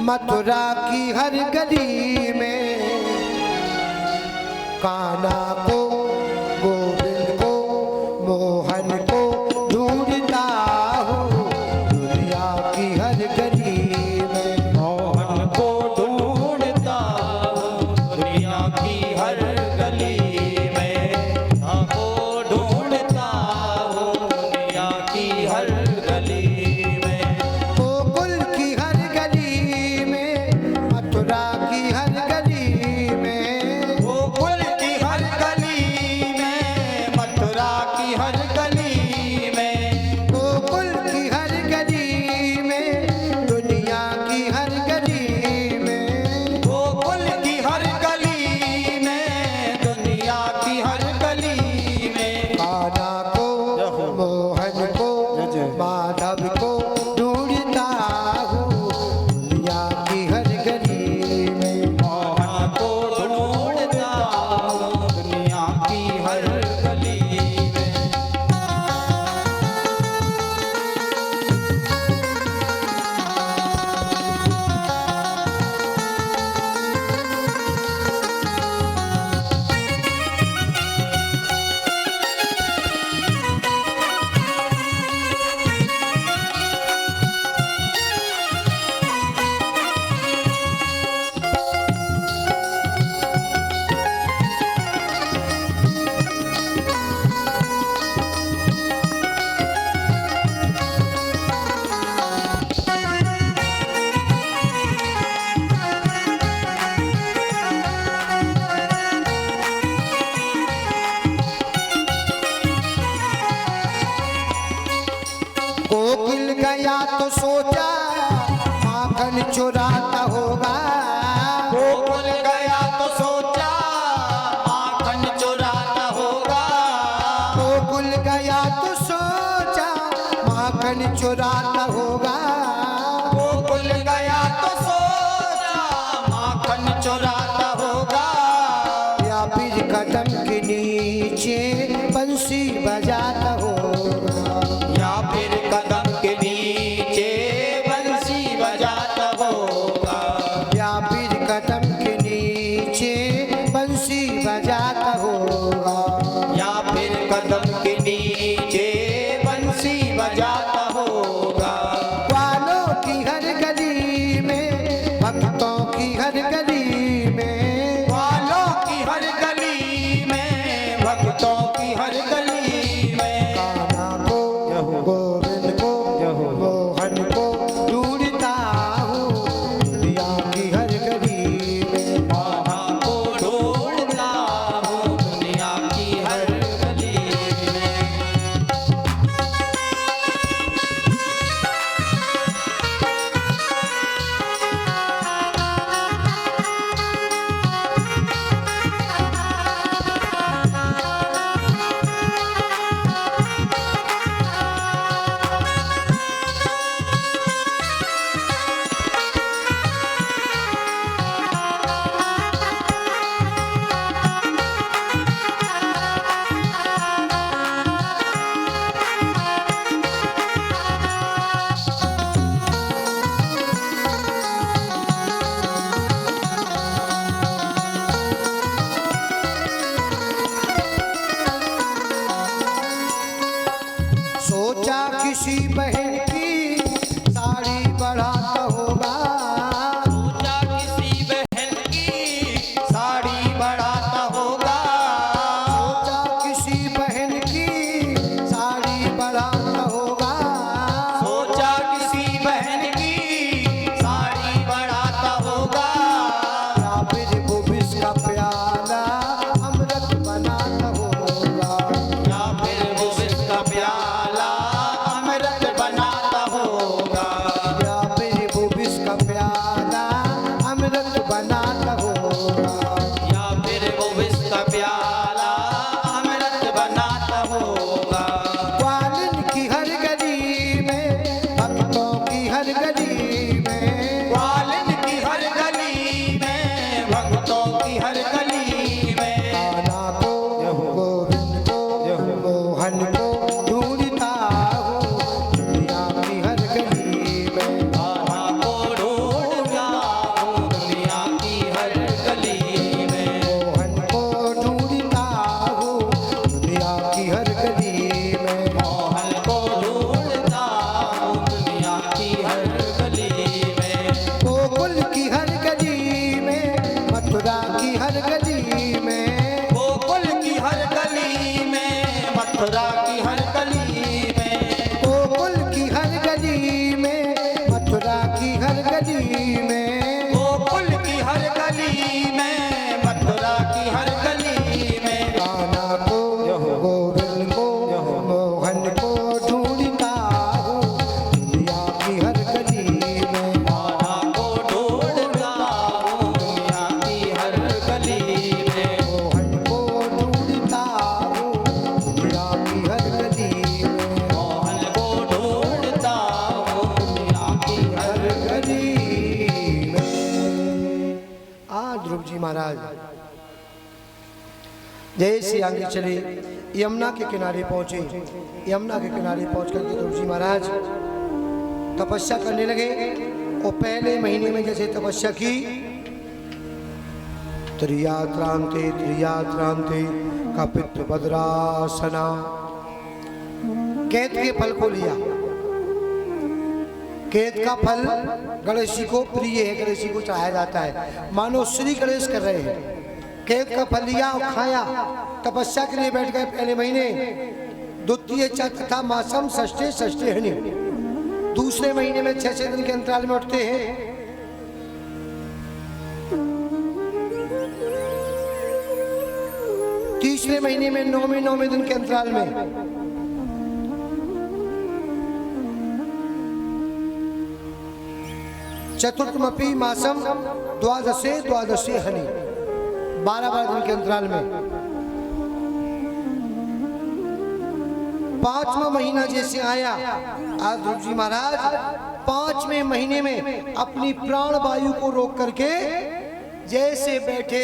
मथुरा की हर गली में कान्हा को, गोविंद को, मोहन को ढूंढता हूँ दुनिया की हर गली में। मोहन को ढूंढता हूँ दुनिया की हर गली में, को ढूंढता हूँ दुनिया की हर गली में। गोकुल की हर गली में, मथुरा की हर गली में, गोकुल की हर गली में, मथुरा की हर गली में, गोकुल की हर गली में, दुनिया की हर गली में, गोकुल की हर गली में, दुनिया की हर गली में। कान्हा को, मोहन को, माधव को ढूंढता हूँ दुनिया की हर गली में। मोहन को ढूंढता हूँ दुनिया की हर गली में। गोकुल गया तो सोचा माखन चुराता होगा। गोकुल गया तो सोचा माखन चुराता होगा। गोकुल गया तो सोचा माखन चुराता होगा। गोकुल गया तो सोचा माखन चुराता होगा। या फिर कदम के नीचे बंसी बजाता होगा। या फिर कदम के नीचे बंसी बजाता होगा। या फिर कदम के नीचे बंसी बजाता होगा। या फिर कदम के नीचे बंसी बजाता होगा। ग्वालों की हर गली में, भक्तों की हर गली में, ग्वालों की हर गली में, भक्तों की हर गली में। कान्हा को, गोविंद को, मोहन को ढूंढता हूँ दुनिया की हर गली में। मोहन को ढूंढता हूँ दुनिया की हर गली में। सोचा किसी बहन की साड़ी बढ़ाता होगा। सोचा किसी बहन की साड़ी बढ़ाता होगा। सोचा किसी बहन की साड़ी बढ़ाता होगा। सोचा किसी बहन की साड़ी बढ़ाता होगा। या फिर वो विष का प्याला अमृत बनाता होगा। या फिर वो विष का प्याला अमृत बनाता होगा। या फिर वो विष का प्याला अमृत बनाता होगा। या फिर वो विष का प्याला अमृत बनाता होगा। ग्वालिन की हर गली में, भक्तों की हर गली में, ग्वालिन की हर गली में, भक्तों की हर गली में। कान्हा को, गोविंद को, मोहन को ढूंढता हूँ दुनिया की हर गली में। कान्हा को ढूंढता महाराज जैसे आगे चले यमुना के किनारे पहुंचे। यमुना के किनारे पहुंच करके ध्रुव जी महाराज तपस्या करने लगे। और पहले महीने में जैसे तपस्या की, त्रियात्रांते कपित भद्रासना, केत के फल को लिया। केत का फल गणेश जी को प्रिय है, गणेश जी को चढ़ाया जाता है, मानो श्री गणेश कर रहे हैं। केत का फल लिया और खाया, तपस्या के लिए बैठ गए पहले महीने। द्वितीय तथा मासम षष्ठे षष्ठे हनि, दूसरे महीने में 6 दिन के अंतराल में उठते हैं। तीसरे महीने में 9वें दिन के अंतराल में। चतुर्थमपि मासम द्वादशे हनि, 12 दिन के अंतराल में। 5वां महीना जैसे आया, आज ध्रुव जी महाराज 5वें महीने में अपनी प्राण वायु को रोक करके जैसे बैठे,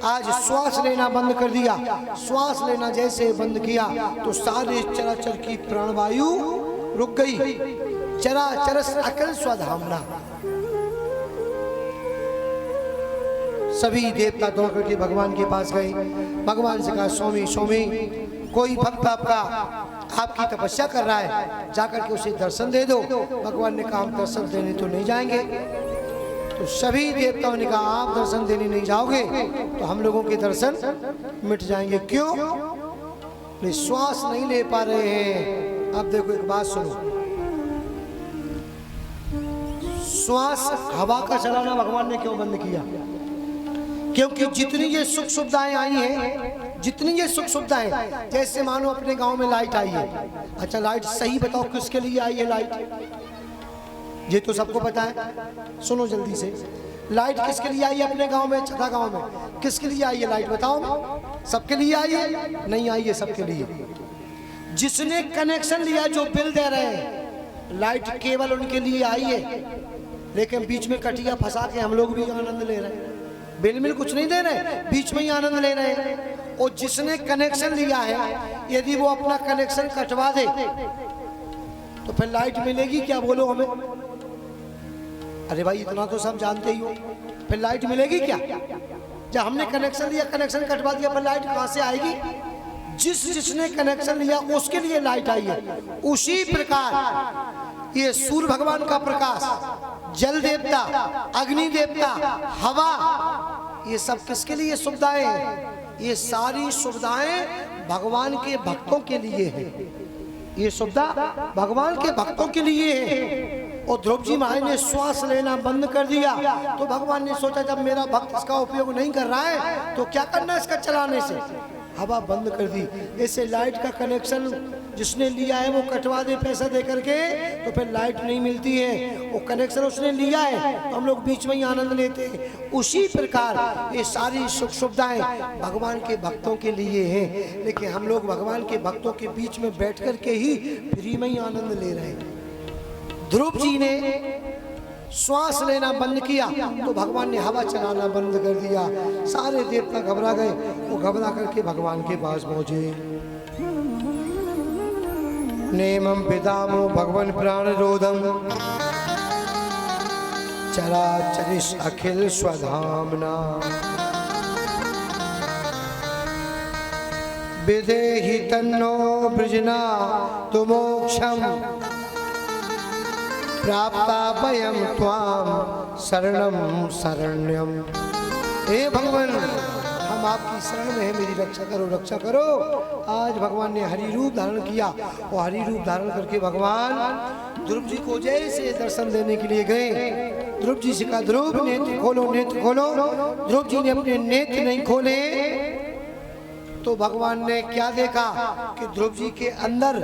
आज श्वास लेना बंद कर दिया। श्वास लेना जैसे बंद किया तो सारे चराचर की प्राण वायु रुक गई। चराचरस अकल स्वधामना, सभी देवता दौड़ करके भगवान के पास गए। भगवान से कहा, स्वामी स्वामी, कोई भक्त आपकी तपस्या कर रहा है, जाकर के उसे दर्शन दे दो। भगवान ने कहा, हम दर्शन देने तो नहीं जाएंगे। तो सभी देवताओं ने कहा, आप दर्शन देने नहीं जाओगे तो हम लोगों के दर्शन मिट जाएंगे। क्यों? श्वास नहीं ले पा रहे हैं। अब देखो एक बात सुनो, श्वास हवा का चलाना भगवान ने क्यों बंद किया? क्योंकि जितनी ये सुख सुविधाएं आई हैं, जितनी ये सुख सुविधाएं, जैसे मानो अपने गांव में लाइट आई है। अच्छा लाइट सही बताओ किसके लिए आई है लाइट? ये तो सबको पता है, सुनो जल्दी से। लाइट किसके लिए आई है अपने गांव में, छठा गांव में? किसके लिए आई है लाइट बताओ? सबके लिए आई है? नहीं आई है सबके लिए। जिसने कनेक्शन लिया, जो बिल दे रहे हैं, लाइट केवल उनके लिए आई है। लेकिन बीच में कटिया फंसा के हम लोग भी आनंद ले रहे हैं। बिल में कुछ नहीं दे रहे, बीच में ही आनंद ले रहे हैं। और जिसने कनेक्शन लिया है, यदि वो अपना कनेक्शन कटवा दे तो फिर लाइट मिलेगी क्या? बोलो हमें। अरे भाई इतना तो सब जानते ही हो, फिर लाइट मिलेगी क्या? जब हमने कनेक्शन लिया, कनेक्शन कटवा दिया, फिर लाइट कहां से आएगी? जिसने कनेक्शन लिया उसके लिए लाइट आई है। उसी प्रकार ये सूर्य भगवान का प्रकाश, जल देवता, अग्नि देवता, हवा, ये सब किसके लिए सुविधाएं हैं? ये सारी सुविधाएं भगवान के भक्तों के लिए है। ये सुविधा भगवान के भक्तों के लिए है। और ध्रुव जी महाराज ने श्वास लेना बंद कर दिया तो भगवान ने सोचा, जब मेरा भक्त इसका उपयोग नहीं कर रहा है तो क्या करना इसका चलाने से? हवा बंद कर दी। ऐसे लाइट का कनेक्शन जिसने लिया है वो कटवा दे पैसा दे करके, तो फिर लाइट नहीं मिलती है। वो कनेक्शन उसने लिया है तो हम लोग बीच में ही आनंद लेते हैं। उसी प्रकार ये सारी सुख सुविधाएं भगवान के भक्तों के लिए हैं, लेकिन हम लोग भगवान के भक्तों के बीच में बैठ करके ही फ्री में ही आनंद ले रहे हैं। ध्रुव जी ने श्वास लेना बंद किया तो भगवान ने हवा चलाना बंद कर दिया। सारे देवता घबरा गए। वो घबरा करके भगवान के पास पहुंचे। नेमं पितामो भगवान प्राण रोधम चराचरिष अखिल स्वधामना विदेहि तन्नो बृजना तो मोक्षम प्राप्ता वयम त्वाम शरणम शरण्यम। हे भगवान, हम आपकी शरण में है, मेरी रक्षा करो, रक्षा करो। आज भगवान ने हरि रूप धारण किया और हरि रूप धारण करके भगवान ध्रुव जी को जैसे दर्शन देने के लिए गए। ध्रुव जी से कहा, ध्रुव नेत्र खोलो, नेत्र खोलो। ध्रुव जी ने अपने नेत्र नहीं खोले तो भगवान ने क्या देखा कि ध्रुव जी के अंदर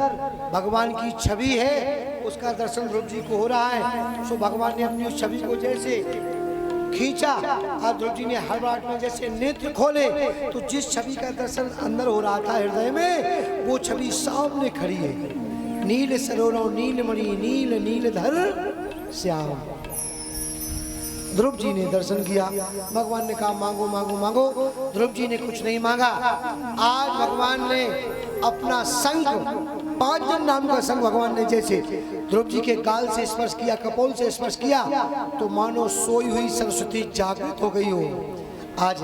भगवान की छवि है, उसका दर्शन ध्रुव जी को हो रहा है। सो भगवान ने अपनी उस छवि को जैसे खींचा और ध्रुव जी ने हर बात में जैसे नेत्र खोले तो जिस छवि का दर्शन अंदर हो रहा था हृदय में, वो छवि सामने खड़ी है। नील सरोवरों नीलमणि नील नीलधर श्याम। ध्रुव जी ने दर्शन किया। भगवान ने कहा मांगो मांगो मांगो। ध्रुव जी ने कुछ नहीं मांगा। आज भगवान ने अपना शंख, 5 जन नाम का शंख भगवान ने जैसे ध्रुव जी के गाल से स्पर्श किया, कपोल से स्पर्श किया, तो मानो सोई हुई सरस्वती जागृत हो गई हो। आज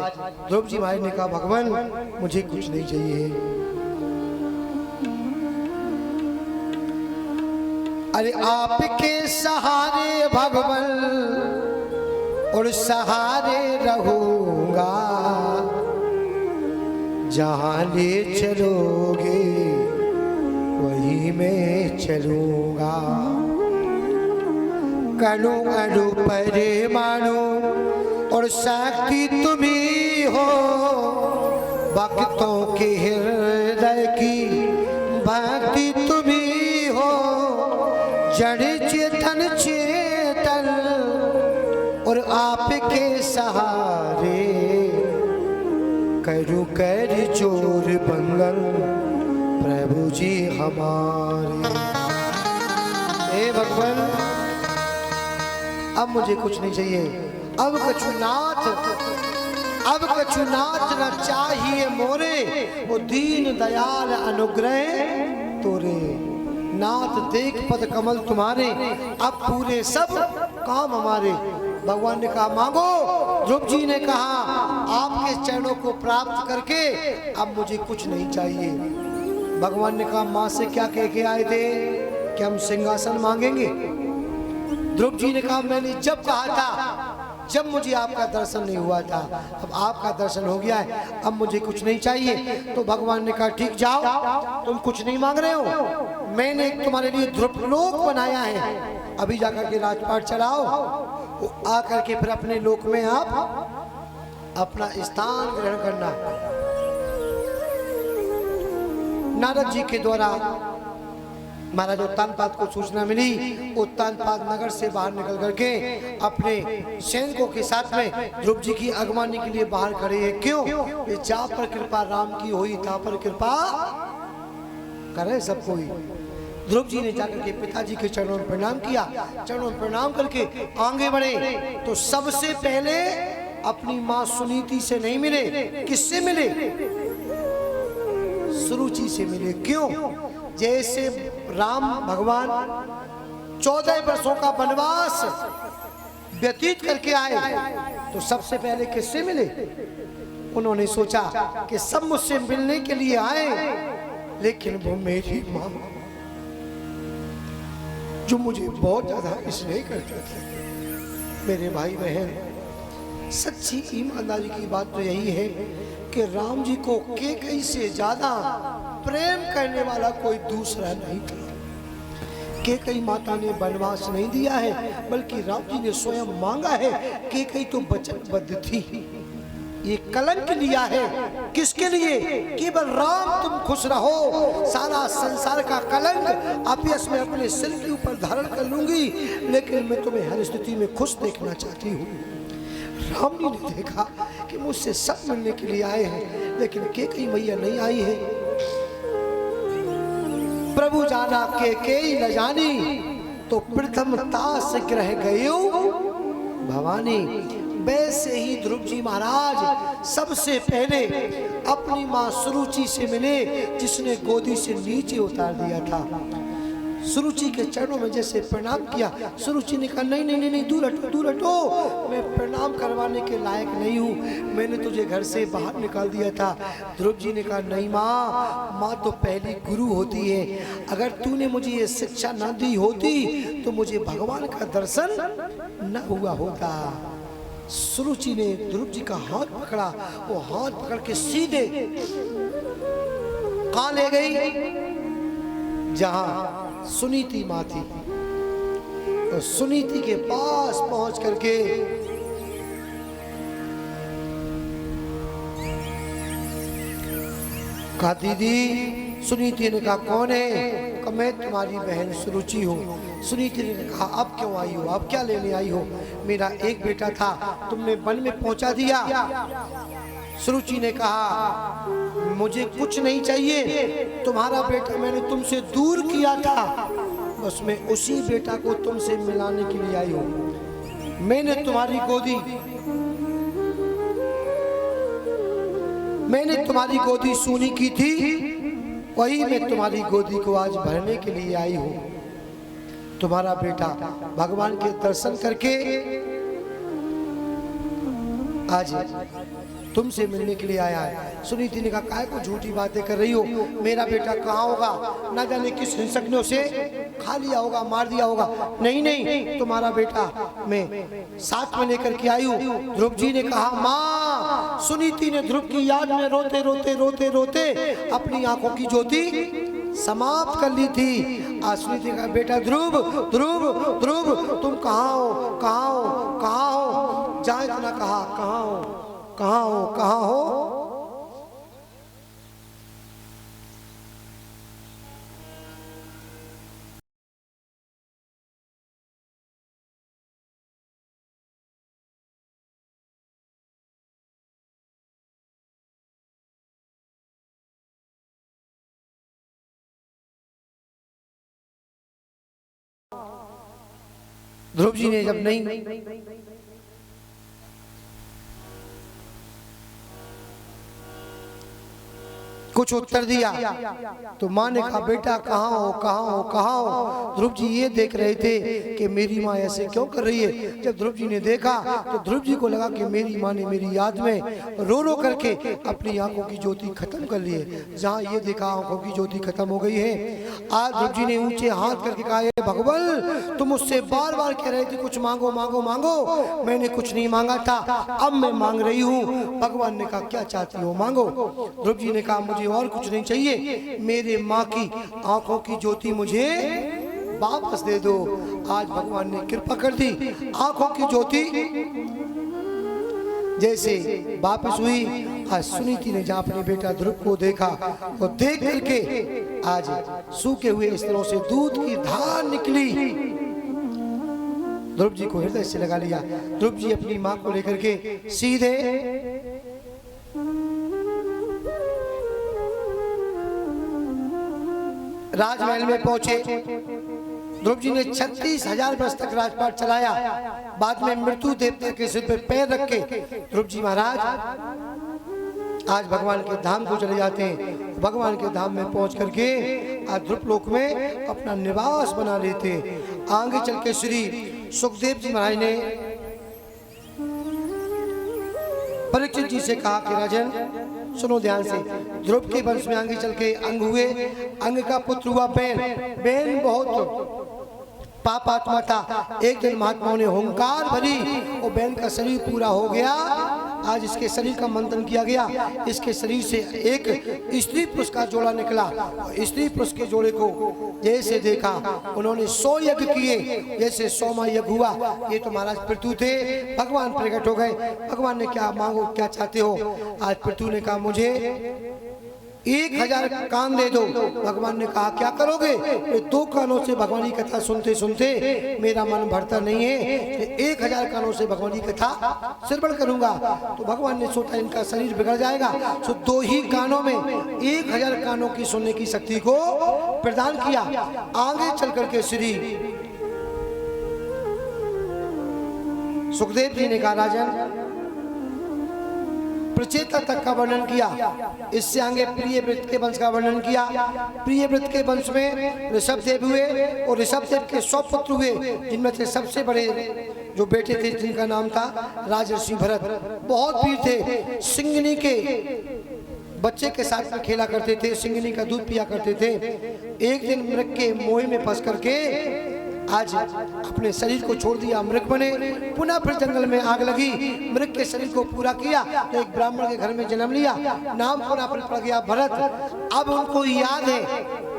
ध्रुव जी महाराज ने कहा भगवान मुझे कुछ नहीं चाहिए। अरे आपके सहारे भगवान और सहारे रहूंगा, जहां ले चलोगे वही मैं चलूंगा। कणु अणु परमाणु और शक्ति तुम्ही हो, भक्तों के हृदय की भक्ति तुम्ही हो। जड़ चेतन चेतन और आपके सहारे, करू कर जोर बंगल प्रभु जी हमारे। हे भगवान अब मुझे कुछ नहीं चाहिए। अब कछुनाथ, अब कछुनाथ न चाहिए मोरे, वो दीन दयाल अनुग्रह तोरे। नाथ देख पद कमल तुम्हारे, अब पूरे सब काम हमारे। भगवान ने कहा मांगो। ध्रुव जी ने कहा आपके चरणों को प्राप्त करके अब मुझे कुछ नहीं चाहिए। भगवान ने कहा माँ से क्या कह के आए थे कि हम सिंहासन मांगेंगे? ध्रुव जी ने कहा मैंने जब कहा था, जब मुझे आपका दर्शन नहीं हुआ था, अब आपका दर्शन हो गया है, अब मुझे कुछ नहीं चाहिए। तो भगवान ने कहा ठीक जाओ, तुम कुछ नहीं मांग रहे हो, मैंने तुम्हारे लिए ध्रुवलोक बनाया है, अभी जाकर के राजपाट चलाओ, आकर के फिर अपने लोक में आप अपना स्थान ग्रहण करना। नारद जी के द्वारा महाराज उत्तानपाद को सूचना मिली। उत्तानपाद नगर से बाहर निकल करके अपने सैनिकों के साथ में ध्रुव जी की अगवानी के लिए बाहर खड़े हैं। क्यों? ये जहाँ पर कृपा राम की हुई तहाँ पर कृपा करे सब कोई। ध्रुव जी ने जाकर के पिताजी के चरणों में प्रणाम किया। चरणों में प्रणाम करके आगे बढ़े तो सबसे पहले अपनी माँ सुनीति से नहीं मिले। किससे मिले? सुरुचि से मिले। क्यों? जैसे राम भगवान 14 वर्षों का वनवास व्यतीत करके आए तो सबसे पहले किससे मिले? उन्होंने सोचा कि सब मुझसे मिलने के लिए आए, लेकिन वो मेरी माँ जो मुझे बहुत ज्यादा स्नेह करते थे, मेरे भाई बहन, सच्ची ईमानदारी की बात तो यही है कि राम जी को कैकेयी से ज्यादा प्रेम करने वाला कोई दूसरा नहीं था। कैकेयी माता ने वनवास नहीं दिया है, बल्कि राम जी ने स्वयं मांगा है। कैकेयी तो वचनबद्ध थी, ये कलंक लिया है। किसके लिए? केवल राम तुम खुश रहो, सारा संसार का कलंक अपयस में अपने सिर के ऊपर धारण कर लूंगी, लेकिन मैं तुम्हें हर स्थिति में खुश देखना चाहती हूँ। राम जी ने देखा कि मुझसे सब मिलने के लिए आए हैं, लेकिन कैकेयी मैया नहीं आई है। प्रभु जाना कैकेयी न जानी, तो प्रथम तास ग्रह गयो भवानी। वैसे ही ध्रुव जी महाराज सबसे पहले अपनी माँ सुरुचि से मिले, जिसने गोदी से नीचे उतार दिया था। सुरुचि के चरणों में जैसे प्रणाम किया, सुरुचि ने कहा नहीं नहीं नहीं नहीं, दूर हटो दूर हटो, मैं प्रणाम करवाने के लायक नहीं हूँ, मैंने तुझे घर से बाहर निकाल दिया था। ध्रुव जी ने कहा नहीं माँ, माँ तो पहली गुरु होती है, अगर तूने मुझे ये शिक्षा न दी होती तो मुझे भगवान का दर्शन न हुआ होता। सुरुचि ने ध्रुव जी का हाथ पकड़ा, वो हाथ पकड़ के सीधे कहाँ ले गई? जहां सुनीति माँ थी। तो सुनीति के पास पहुंच करके कहा दीदी। सुनीति ने कहा कौन है? कहा मैं तुम्हारी बहन सुरुचि हूँ। सुनीति ने कहा अब क्यों आई हो, अब क्या लेने आई हो? मेरा एक बेटा था, तुमने वन में पहुंचा दिया। सुरुचि ने कहा मुझे कुछ नहीं चाहिए, तुम्हारा बेटा मैंने तुमसे दूर किया था, बस मैं उसी बेटा को तुमसे मिलाने के लिए आई हूँ। मैंने तुम्हारी गोदी सूनी की थी, वही मैं तुम्हारी गोदी को आज भरने के लिए आई हूँ। तुम्हारा बेटा भगवान के दर्शन करके आज तुमसे मिलने के लिए आया है। सुनीति ने कहा, काहे को झूठी बातें कर रही हो, मेरा बेटा कहाँ होगा, ना जाने किस हिंसक ने उसे खा लिया होगा, मार दिया होगा। नहीं नहीं, तुम्हारा बेटा मैं साथ में लेकर के आई हूँ। ध्रुव जी ने कहा, माँ। सुनीति ने ध्रुव की याद में रोते रोते रोते रोते अपनी आंखों की ज्योति समाप्त कर ली थी। आज सुनीति का बेटा ध्रुव ध्रुव ध्रुव तुम कहाँ हो, कहाँ हो, कहाँ हो, जहाँ इतना कहा, कहाँ हो, कहाँ हो, कहाँ हो। ध्रुव जी ने जब नहीं कुछ उत्तर दिया तो माँ ने कहा, बेटा कहाँ हो, कहाँ हो, कहाँ हो। ध्रुव जी ये देख रहे थे कि मेरी माँ ऐसे क्यों कर रही है। जब ध्रुव जी ने देखा तो ध्रुव जी को लगा कि मेरी माँ ने मेरी याद में रो रो करके अपनी आंखों की ज्योति खत्म कर ली है। जहाँ ये देखा आंखों की ज्योति खत्म हो गई है। आज ध्रुव जी ने ऊंचे हाथ करके कहा, भगवान तुम मुझसे बार बार कह रहे थे कुछ मांगो मांगो मांगो, मैंने कुछ नहीं मांगा था, अब मैं मांग रही हूँ। भगवान ने कहा, क्या चाहती हो मांगो। ध्रुव जी ने कहा, मुझे और कुछ नहीं चाहिए, मेरे माँ की आंखों की ज्योति मुझे वापस दे दो। आज भगवान ने कृपा कर दी, आंखों की ज्योति जैसे वापस हुई। आज सुनीति ने जहाँ अपने बेटा ध्रुव को देखा तो देख करके आज सूखे हुए स्तनों से दूध की धार निकली। ध्रुव जी को हृदय से लगा लिया। ध्रुव जी अपनी माँ को लेकर के सीधे राजमहल में पहुंचे। ध्रुव जी ने 36,000 वर्ष तक राजपाट चलाया। बाद में मृत्यु देवता के सिर पर पैर रख के ध्रुव जी महाराज आज भगवान के धाम को चले जाते हैं। भगवान के धाम में पहुंच करके आज ध्रुव लोक में अपना निवास बना लेते। आगे चल के श्री सुखदेव जी महाराज ने परीक्षित जी से कहा कि राजन सुनो ध्यान से, ध्रुव के वंश में आगे चल के अंग हुए, अंग का पुत्र हुआ बैन। बैन बहुत पाप आत्मा था। एक दिन महात्माओं ने हुंकार भरी, वो बैन का शरीर पूरा हो गया। आज इसके शरीर का मंथन किया गया, इसके शरीर से एक स्त्री पुरुष का जोड़ा निकला। स्त्री पुरुष के जोड़े को जैसे देखा उन्होंने 100 यज्ञ किए, जैसे 100वां यज्ञ हुआ। ये तो महाराज पृथु थे, भगवान प्रकट हो गए। भगवान ने क्या मांगो, क्या चाहते हो। आज पृथु ने कहा, मुझे 1000 कान दे दो। भगवान ने कहा, क्या करोगे। ये 2 कानों से भगवान की कथा सुनते सुनते मेरा मन भरता नहीं है, 1000 कानों से भगवान की कथा श्रवण करूंगा। तो भगवान ने सोचा इनका शरीर बिगड़ जाएगा, तो 2 ही कानों में 1000 कानों की सुनने की शक्ति को प्रदान किया। आगे चल करके श्री सुखदेव जी ने कहा, राजन प्रचेता तक का वर्णन किया, इससे आगे प्रियव्रत के वंश का वर्णन किया। प्रियव्रत के वंश में ऋषभदेव हुए और ऋषभदेव के 100 पुत्र हुए, जिनमें से सबसे बड़े जो बेटे थे जिनका नाम था राजर्षि भरत। बहुत वीर थे, सिंगनी के बच्चे के साथ में खेला करते थे, सिंगनी का दूध पिया करते थे। एक दिन मृग के मोह में फंस करके आज अपने शरीर को छोड़ दिया, मृग बने। पुनः फिर जंगल में आग लगी, मृग के शरीर को पूरा किया तो एक ब्राह्मण के घर में जन्म लिया। नाम पुनः फिर पड़ गया भरत। अब उनको याद है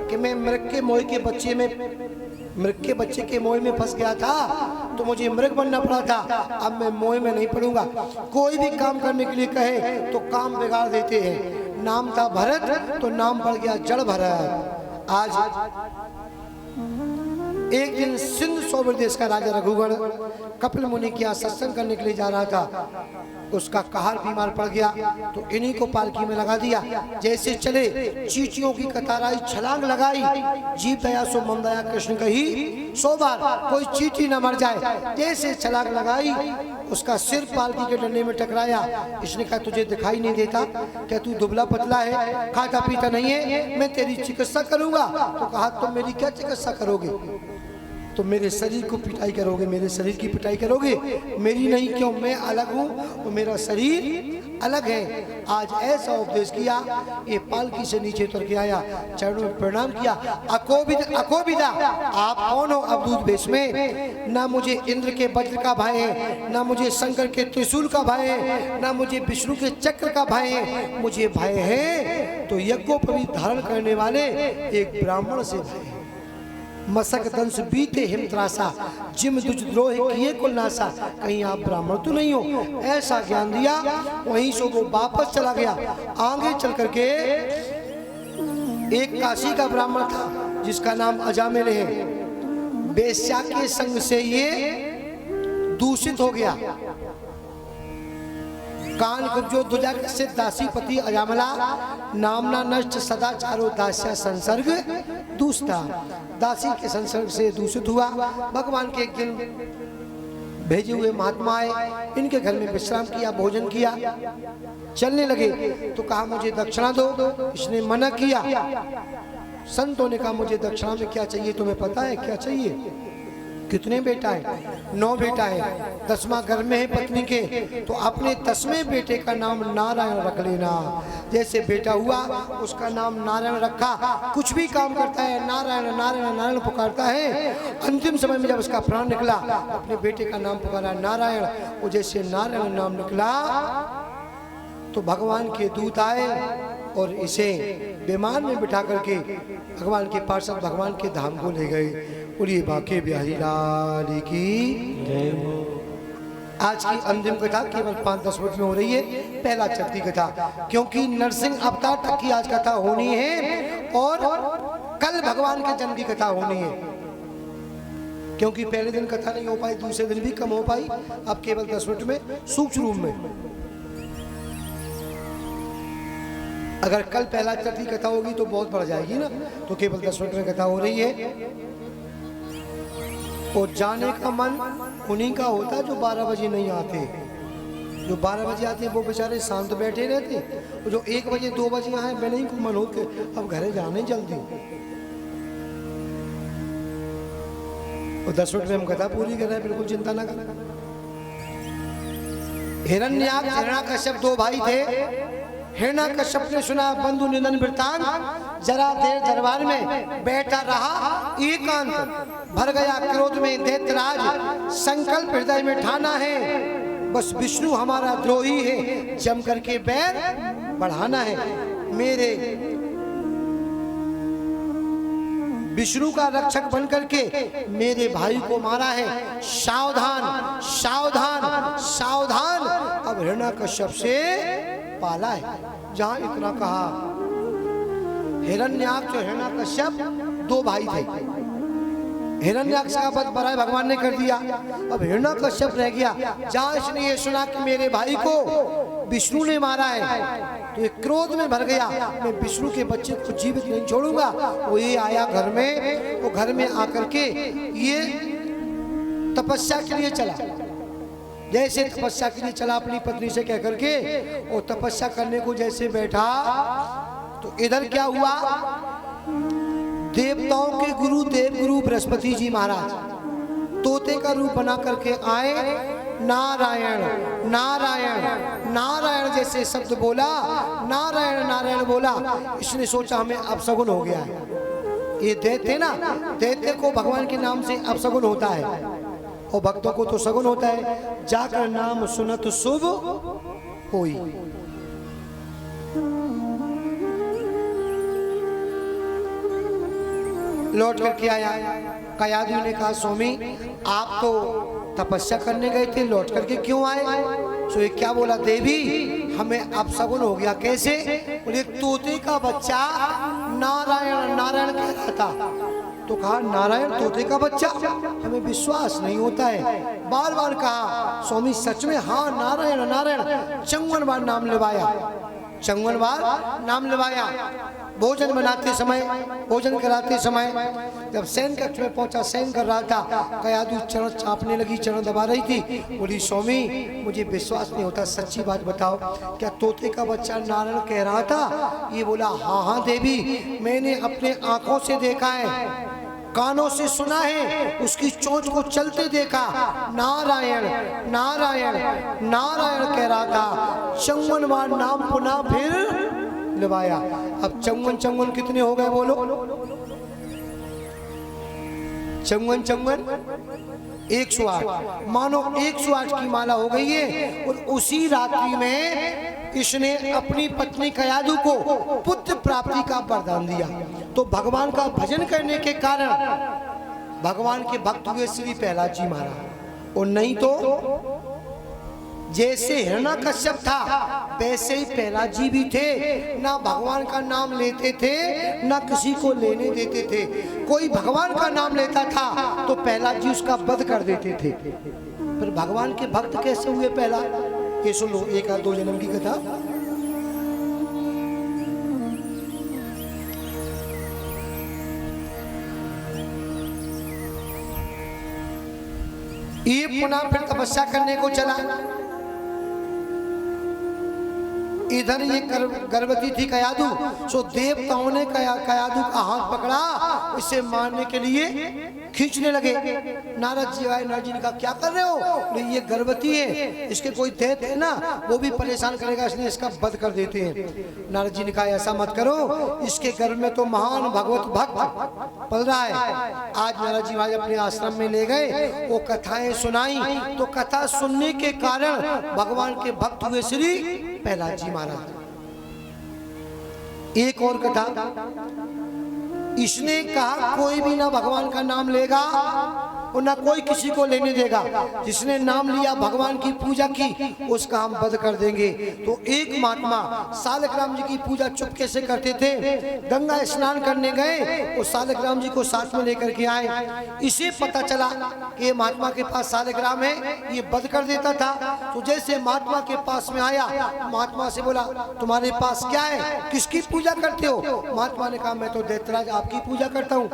कि मैं मृग के मोह के बच्चे में, मृग के बच्चे के मोह में फंस गया था तो मुझे मृग बनना पड़ा था। अब मैं मोह में नहीं पड़ूंगा। कोई भी काम करने के लिए कहे तो काम बिगाड़ देते हैं। नाम था भरत तो नाम पड़ गया जड़ भरत। आज एक दिन सिंध सोबर देश का राजा रघुगण कपिल मुनि के यहाँ सत्संग करने के लिए जा रहा था। उसका कहार बीमार पड़ गया तो इन्हीं को पालकी में लगा दिया। जैसे चले चींटियों की कतार आई, छलांग लगाई, जीव दया सो मन दया कृष्ण कही 100 बार, कोई चींटी न मर जाए। जैसे छलांग लगाई, उसका सिर पालकी के डंडे में टकराया। इसने कहा तुझे दिखाई नहीं देता क्या, तू दुबला पतला है, खाता पीता नहीं है, मैं तेरी चिकित्सा करूंगा। तो कहा तुम मेरी क्या चिकित्सा करोगे, तो मेरे शरीर को पिटाई करोगे, मेरे शरीर की पिटाई करोगे, मेरी नहीं, क्यों मैं अलग हूँ और मेरा शरीर अलग है। आज ऐसा उपदेश किया, ये पालकी से नीचे उतर के आया, चरणों में प्रणाम किया। अकोबिदा आप कौन हो अवधूत वेश में? ना मुझे इंद्र के वज्र का भय है, ना मुझे शंकर के त्रिशूल का भय है, ना मुझे विष्णु के चक्र का भय है। मुझे भय है तो यज्ञोपवीत धारण करने वाले एक ब्राह्मण से भय है। मसक दंश बीते हिमत्रासा, जिम दुज द्रोह किए कुल नासा। कहीं आप ब्राह्मण तो नहीं हो, ऐसा ज्ञान दिया। वहीं से वो वापस चला गया। आगे चल करके एक काशी का ब्राह्मण था जिसका नाम अजामिल है। वेश्या के संग से ये दूषित हो गया। कान कुब्जो दुजा से दासी पति अजामला, नामना नष्ट सदाचारो दास्या संसर्ग दूसता। दासी के संसर्ग से दूषित हुआ। भगवान के एक दिन भेजे हुए महात्मा आए, इनके घर में विश्राम किया, भोजन किया, चलने लगे तो कहा मुझे दक्षिणा दो। इसने मना किया। संतों ने कहा मुझे दक्षिणा में क्या चाहिए, तुम्हें पता है क्या चाहिए? कितने बेटा है? 9 बेटा है, 10वां घर में है पत्नी के, तो अपने 10वें बेटे का नाम नारायण रख लेना। जैसे बेटा हुआ उसका नाम नारायण रखा। कुछ भी काम करता है नारायण नारायण नारायण पुकारता है। अंतिम समय में जब उसका प्राण निकला, अपने बेटे का नाम पुकारा नारायण। वो जैसे नारायण नाम निकला तो भगवान के दूत आए और इसे विमान में बिठा करके भगवान के पार्षद भगवान के धाम को ले गए। बोलिए बांके बिहारी लाल की जय हो। आज की अंतिम कथा केवल 5-10 मिनट में हो रही है। पहला चक्री कथा, क्योंकि नरसिंह अवतार तक की आज कथा होनी है और कल भगवान के जन्म की कथा होनी है। क्योंकि पहले दिन कथा नहीं हो पाई, दूसरे दिन भी कम हो पाई, अब केवल 10 मिनट में सूक्ष्म रूप में। अगर कल पहला चक्री कथा होगी तो बहुत बढ़ जाएगी ना, तो केवल 10 मिनट में कथा हो रही है। और जाने का मन उन्हीं का होता है जो 12 बजे नहीं आते। जो 12 बजे आते हैं वो बेचारे शांत बैठे रहते, और जो 1 बजे 2 बजे आए मैं नहीं को मन होते अब घरे जाने जल्दी। और 10 मिनट में हम कथा पूरी कर रहे हैं, बिल्कुल चिंता ना करना। हिरण्याक्ष हिरण्याकश्यप 2 भाई थे। हिरण्याकश्यप ने सुना बंधु निधन वृत्तांत, जरा देर दरबार में बैठा रहा एकांत। भर गया क्रोध में दैत्यराज, संकल्प हृदय में ठाना है, बस विष्णु हमारा द्रोही है, जम करके बैर बढ़ाना है। मेरे विष्णु का रक्षक बन करके मेरे भाई को मारा है, सावधान सावधान सावधान। अब हिरण्याकश्यप से पाला है। जहां इतना कहा, हिरण्याक्ष और हिरण्याकश्यप 2 भाई थे। हिरण्याक्ष का वध बड़ा भगवान ने कर दिया, अब हिरण्याकश्यप रह गया। जहां इसने ये सुना कि मेरे भाई को विष्णु ने मारा है तो एक क्रोध में भर गया, मैं विष्णु के बच्चे को जीवित नहीं छोड़ूंगा। वो ये आया घर में, वो घर में आकर के ये तपस्या के लिए चला। जैसे तपस्या के लिए चला अपनी पत्नी से कह करके, और तपस्या करने को जैसे बैठा तो इधर क्या हुआ, देवताओं के गुरु देवगुरु बृहस्पति जी महाराज तोते का रूप बना करके आए। नारायण नारायण नारायण जैसे शब्द बोला, नारायण नारायण बोला। इसने सोचा हमें अपशगुन हो गया है। ये दैत्य ना, दैत्य को भगवान के नाम से अपशगुन होता है और भक्तों को तो सगुन होता है। जाकर नाम सुनत शुभ होई। लौट करके आया। कयादु ने कहा स्वामी आप तो तपस्या करने गए थे, लौट करके क्यों आए? सो ये क्या बोला, देवी हमें अपशगुन हो गया। कैसे? बोले तोते का बच्चा नारायण नारायण कह रहा था, तो कहा नारायण तोते का बच्चा, हमें विश्वास नहीं होता है। बार बार कहा स्वामी सच में, हाँ नारायण नारायण। 54 बार नाम लेवाया, 54 बार नाम लेवाया। भोजन बनाते समय, भोजन कराते समय जब शयन कक्ष में पहुंचा, शयन कर रहा था, कयादू चरण चापने लगी, चरण दबा रही थी। बोली स्वामी मुझे विश्वास नहीं होता, सच्ची बात बताओ, क्या तोते का बच्चा नारायण कह रहा था? ये बोला हाँ हाँ देवी, मैंने अपने आंखों से देखा है, कानों से सुना है, उसकी चोंच को चलते देखा, नारायण नारायण नारायण कह रहा था। 54 बार नाम पुनः फिर लिवाया। अब 54 कितने हो गए बोलो? 54 108। मानो 108 की माला हो गई है। और उसी रात्रि में इसने अपनी पत्नी कयादू को पुत्र प्राप्ति का वरदान दिया। तो भगवान का भजन करने के कारण भगवान के भक्त हुए श्री प्रहलाद जी महाराज। और नहीं तो जैसे हिरण्यकश्यप था वैसे ही प्रहलाद जी भी थे, ना भगवान का नाम लेते थे ना किसी को लेने देते थे। कोई भगवान का नाम लेता था तो प्रहलाद जी उसका वध कर देते थे। फिर भगवान के भक्त कैसे हुए प्रहलाद? ये सुन लो, 1-2 जन्म की कथा। ये पुनः फिर तपस्या करने को चला। इधर ये गर्भवती थी कयादू, सो देवताओं ने कयादू का हाथ पकड़ा, इसे मारने के लिए खींचने लगे। नारद जी आए, नारद जी ने कहा क्या कर रहे हो? ये गर्भवती है, इसके कोई दैत्य है ना, वो भी परेशान करेगा, इसलिए इसका वध कर देते हैं। नारद जी ने कहा ऐसा मत करो, इसके गर्भ में तो महान भगवत भक्त पल रहा है। आज नारद जी महाराज अपने आश्रम में ले गए, वो कथाएं सुनाई, तो कथा सुनने के कारण भगवान के भक्त हुए श्री प्रहलाद जी महाराज। एक और कथा, इसने कहा कोई भी ना भगवान का नाम लेगा और ना कोई किसी को लेने देगा, जिसने नाम लिया भगवान की पूजा की उसका हम वध कर देंगे। तो एक महात्मा सालक राम जी की पूजा चुपके से करते थे, गंगा स्नान करने गए और सालक राम जी को साथ में लेकर के आए। इसे पता चला कि ये महात्मा के पास सालक राम है, ये वध कर देता था। तो जैसे महात्मा के पास में आया, महात्मा से बोला तुम्हारे पास क्या है, किसकी पूजा करते हो? महात्मा ने कहा मैं तो दैत्यराज आपकी पूजा करता हूँ।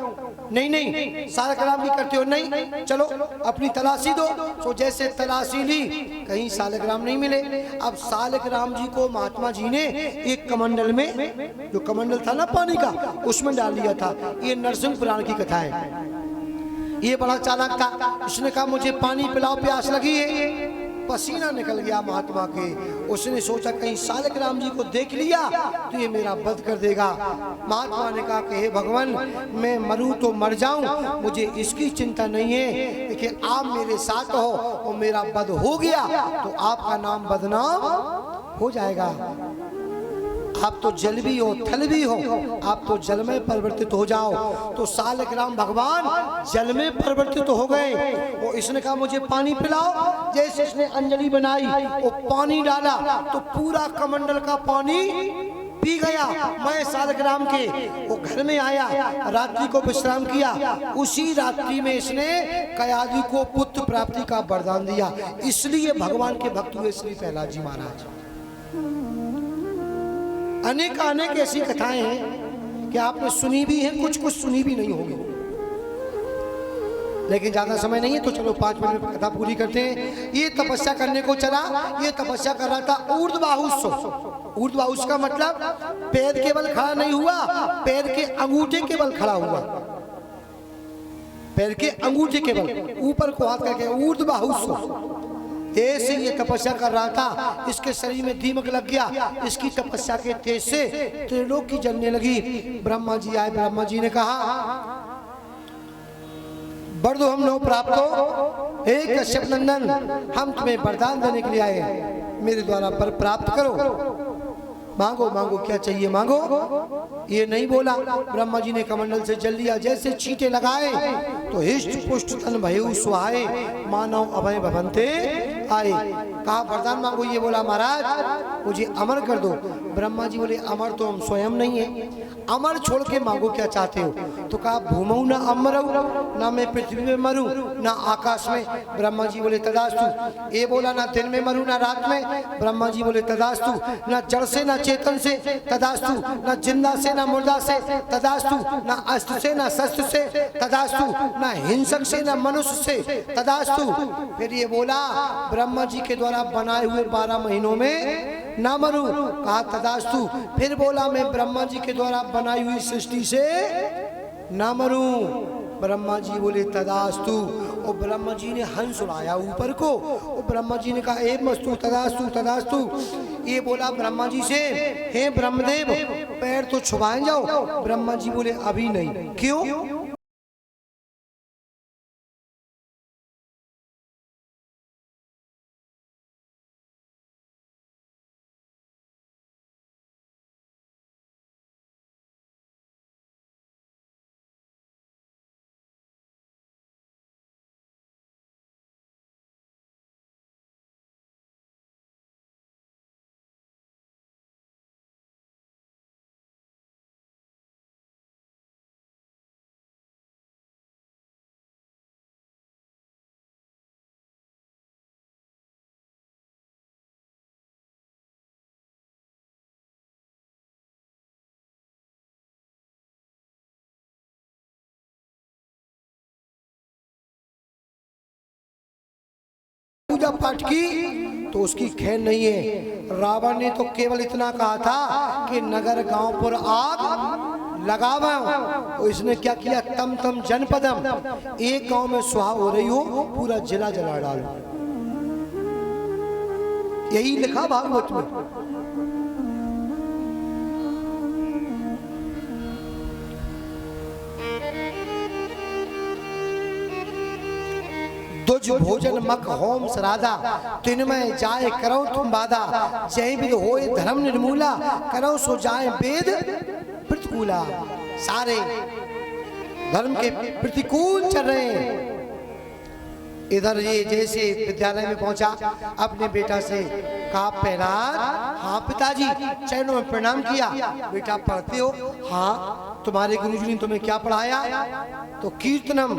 नहीं नहीं, सालक राम की करते हो? नहीं, चलो अपनी तलाशी दो। तो जैसे तलाशी ली, कहीं सालक राम नहीं मिले। अब सालक राम जी को महात्मा जी ने एक कमंडल में, जो कमंडल था ना पानी का, उसमें डाल दिया था। ये नरसिंह पुराण की कथा है। ये बड़ा चालाक था, उसने कहा मुझे पानी पिलाओ, प्यास लगी है। पसीना निकल गया महात्मा के। उसने सोचा कहीं सालक राम जी को देख लिया तो ये मेरा वध कर देगा। महात्मा ने कहा कि हे भगवान, मैं मरूं तो मर जाऊं, मुझे इसकी चिंता नहीं है, लेकिन आप मेरे साथ हो और मेरा वध हो गया तो आपका नाम बदनाम हो जाएगा। आप तो जल भी हो थल भी हो, आप तो जल में परिवर्तित हो जाओ। तो सालक राम भगवान जल में परिवर्तित हो गए। वो इसने कहा मुझे पानी पिलाओ। जैसे इसने अंजलि बनाई, वो पानी डाला तो पूरा कमंडल का पानी पी गया। मैं सालक राम के वो घर में आया, रात्रि को विश्राम किया। उसी रात्रि में इसने कयादू को पुत्र प्राप्ति का वरदान दिया। इसलिए भगवान के भक्त हुए श्री प्रहलाद जी महाराज। अनेक अनेक ऐसी कथाएं हैं कि आपने सुनी भी हैं, कुछ कुछ सुनी भी नहीं होगी। लेकिन ज्यादा समय नहीं है तो चलो 5 मिनट में कथा पूरी करते हैं। ये तपस्या करने को चला, ये तपस्या कर रहा था ऊर्ध्वबाहुष। ऊर्ध्वबाहुष का मतलब पैर केवल खड़ा नहीं हुआ, पैर के अंगूठे केवल खड़ा हुआ। पैर के अंगूठे केवल ऊपर को हाथ करके ऊर्ध्वबाहुष। ऐसे ये तपस्या कर रहा था, इसके शरीर में दीमक लग गया। इसकी तपस्या के तेज से त्रिलोकी जलने लगी। ब्रह्मा जी आए, ब्रह्मा जी ने कहा बर्दो हम नो प्राप्त हो, हे कश्यप नंदन, हम तुम्हें वरदान देने के लिए आए हैं, मेरे द्वारा पर प्राप्त करो। मांगो मांगो, क्या चाहिए मांगो। ये नहीं बोला। ब्रह्मा जी ने कमंडल से जल लिया। जैसे छींटे लगाए तो हिष्ट पुष्ट तन भयु सुहाए, मानव अभय भवन्ते आए, कहा वरदान मांगो। ये बोला महाराज मुझे अमर कर दो। ब्रह्मा जी बोले अमर तो हम स्वयं नहीं है, अमर छोड़ के मांगो क्या चाहते हो। तो कहा भूमऊ ना अमरऊ, ना मैं पृथ्वी में मरूं ना आकाश में। ब्रह्मा जी बोले तदास्तु। ये बोला ना दिन में मरूं ना रात में। ब्रह्मा जी बोले तदास्तु। ना जड़ से ना चेतन से तदास्तु, ना जिंदा से ना मुर्दा से तदास्तु, ना अस्त्र से ना शस्त्र से तदास्तु, ना हिंसक से ना मनुष्य से तदास्तु। फिर ये बोला ब्रह्मा जी के द्वारा बनाए हुए 12 महीनों में ना मरूं, कहा तदास्तु। फिर बोला मैं ब्रह्मा जी के द्वारा बनाई हुई सृष्टि से ना मरूं। ब्रह्मा जी बोले तदास्तु। और ब्रह्मा जी ने हंस उड़ाया ऊपर को, और ब्रह्मा जी ने कहा ए मस्तु तदास्तु तदास्तु। ये बोला ब्रह्मा जी से हे ब्रह्मदेव पैर तो छुपाए जाओ। ब्रह्मा जी बोले अभी नहीं। क्यों? पूजा पाठ की तो उसकी खैर नहीं है। रावण ने तो केवल इतना कहा था कि नगर गांव पर आग लगावा, और इसने क्या किया तम तम जनपदम, एक गांव में सुहा हो रही हो पूरा जिला जला डालो। यही लिखा भागवत में। दुज भोजन मक होम सराधा, तिनमय जाए करो तुम बाधा। जय विद होए धर्म निर्मूला, करो सो जाए वेद प्रतिकूला। सारे धर्म के प्रतिकूल चल रहे हैं। इधर ये जैसे विद्यालय में पहुंचा, अपने बेटा से कहा प्रहलाद, हाँ पिताजी, चरणों में प्रणाम किया। बेटा पढ़ते हो? हाँ। तुम्हारे गुरुजी ने तुम्हें क्या पढ़ाया? तो कीर्तनम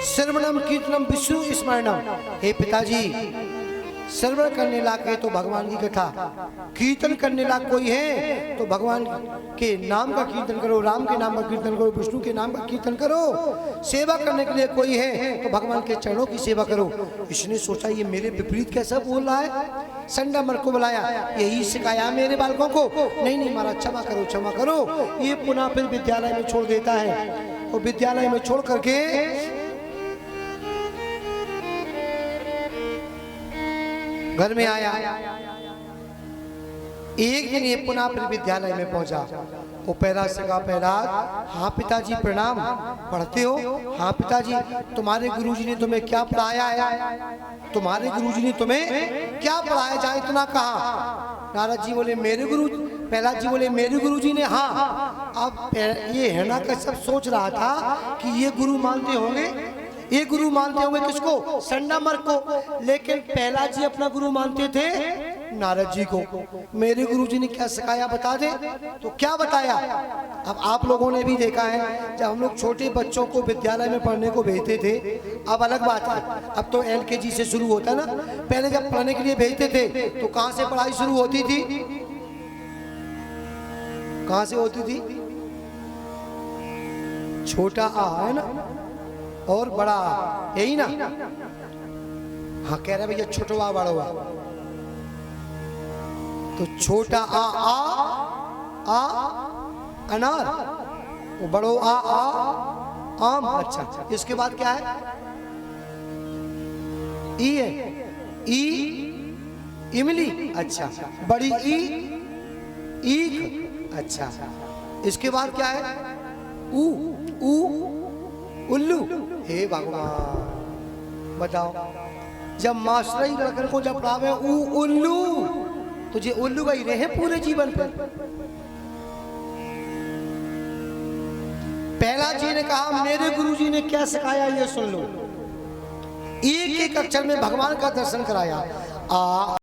श्रवणम कीर्तनम विष्णु स्मरणम। हे पिताजी, श्रवण करने लायक है तो भगवान की कथा, कीर्तन करने लायक कोई है तो भगवान के नाम का कीर्तन करो, राम के नाम का कीर्तन करो, विष्णु के नाम का कीर्तन करो। सेवा करने के लिए कोई है तो भगवान के चरणों की सेवा करो। इसने सोचा ये मेरे विपरीत कैसा बोल रहा है। संडा मर को बुलाया, यही सिखाया मेरे बालकों को। नहीं नहीं महाराज, क्षमा करो क्षमा करो। ये पुनः फिर विद्यालय में छोड़ देता है, और विद्यालय में छोड़ करके घर में आया। एक दिन ये पुनः फिर विद्यालय में पहुंचा। वो पहला से कहा प्रहलाद, हाँ पिताजी प्रणाम। पढ़ते हो? हाँ पिताजी। तुम्हारे गुरुजी ने तुम्हें क्या पढ़ाया है? तुम्हारे गुरुजी ने तुम्हें क्या पढ़ाया? जाए इतना कहा। नारद जी बोले मेरे गुरु, प्रहलाद जी बोले मेरे गुरुजी ने। हाँ। अब ये हिरण्याकश्यप सोच रहा था कि ये गुरु मानते होंगे, ये गुरु मानते होंगे किसको? संडामर को। लेकिन प्रहलाद जी अपना गुरु मानते थे नारद जी को। मेरे गुरुजी ने क्या सिखाया बता दे? तो क्या बताया? अब आप लोगों ने भी देखा है, जब हम लोग छोटे बच्चों को विद्यालय में पढ़ने को भेजते थे, अब अलग बात है, अब तो LKG से शुरू होता ना। पहले जब पढ़ने के लिए भेजते थे तो कहाँ से पढ़ाई शुरू होती थी? कहाँ से होती थी? छोटा आ है ना, और बड़ा, यही ना? हाँ कह रहे भैया छोटवा बड़वा। तो छोटा आ अनार, वो बड़ो आ आम। अच्छा, इसके बाद क्या है? ई है, ई इमली। अच्छा, बड़ी ई ईख। अच्छा, इसके बाद क्या है? ऊ उल्लू। हे भगवान बताओ, जब मास्टर ही लड़कन को जब पढ़ावे उल्लू, तुझे उल्लू का ही रहे पूरे जीवन पर। प्रहलाद जी ने कहा मेरे गुरुजी ने क्या सिखाया ये सुन लो। एक एक अक्षर में भगवान का दर्शन कराया। आ